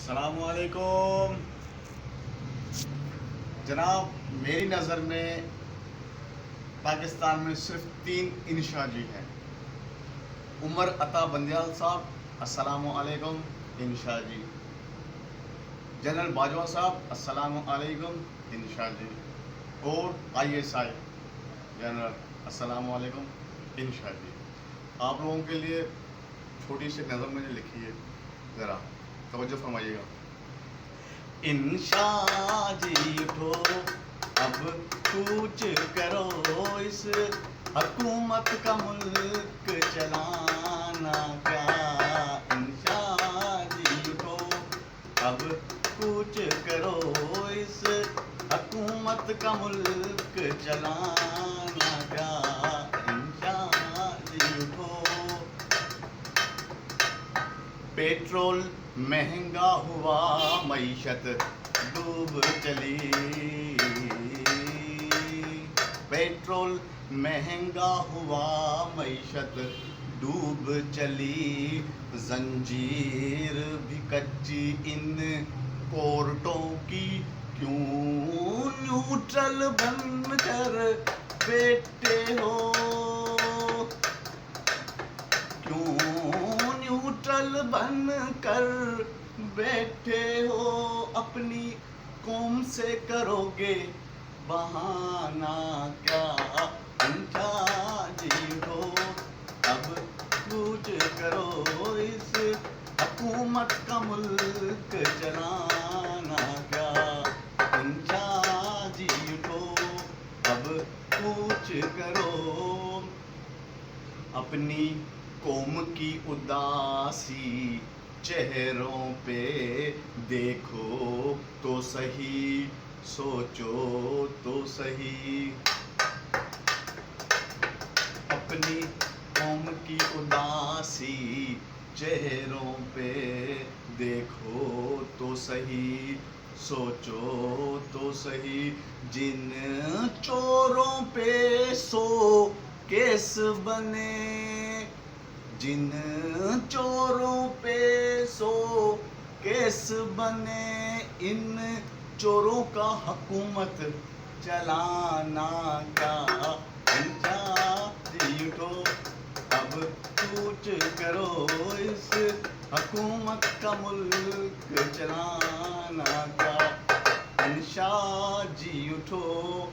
السلام علیکم جناب. میری نظر میں پاکستان میں صرف 3 انشا جی ہیں. عمر عطا بندیال صاحب السلام علیکم انشا جی. جنرل باجوہ صاحب السلام علیکم انشا جی. اور ISI جنرل السلام علیکم انشا جی. آپ لوگوں کے لیے چھوٹی سی نظر میں نے لکھی ہے, ذرا توجہ فرمائیے گا. انشا جی اٹھو اب کوچ کرو, اس حکومت کا ملک چلانا کیا. انشا جی اٹھو اب کوچ کرو, اس حکومت کا ملک چلانا کیا. انشا جی اٹھو. پیٹرول مہنگا ہوا, معیشت ڈوب چلی. پیٹرول مہنگا ہوا, معیشت ڈوب چلی. زنجیر بھی کچی ان کورٹوں کی, کیوں نیوٹرل بن کر بیٹھے ہو. کیوں نیوٹرل بن کر بیٹھے ہو. اپنی قوم سے کرو گے بہانہ کیا. انشا جی اٹھو اب کوچ کرو, اس حکومت کا ملک چلانا کیا. انشا جی اٹھو اب کوچ کرو. اپنی قوم کی اداسی چہروں پہ دیکھو تو صحیح, سوچو تو صحیح. اپنی قوم کی اداسی چہروں پہ دیکھو تو صحیح, سوچو تو صحیح. جن چوروں پہ سو کیس بنے, جن چوروں پہ سو کیس بنے, ان چوروں کا حکومت چلانا کیا. انشا جی اٹھو اب کوچ کرو, اس حکومت کا ملک چلانا کیا. انشا جی اٹھو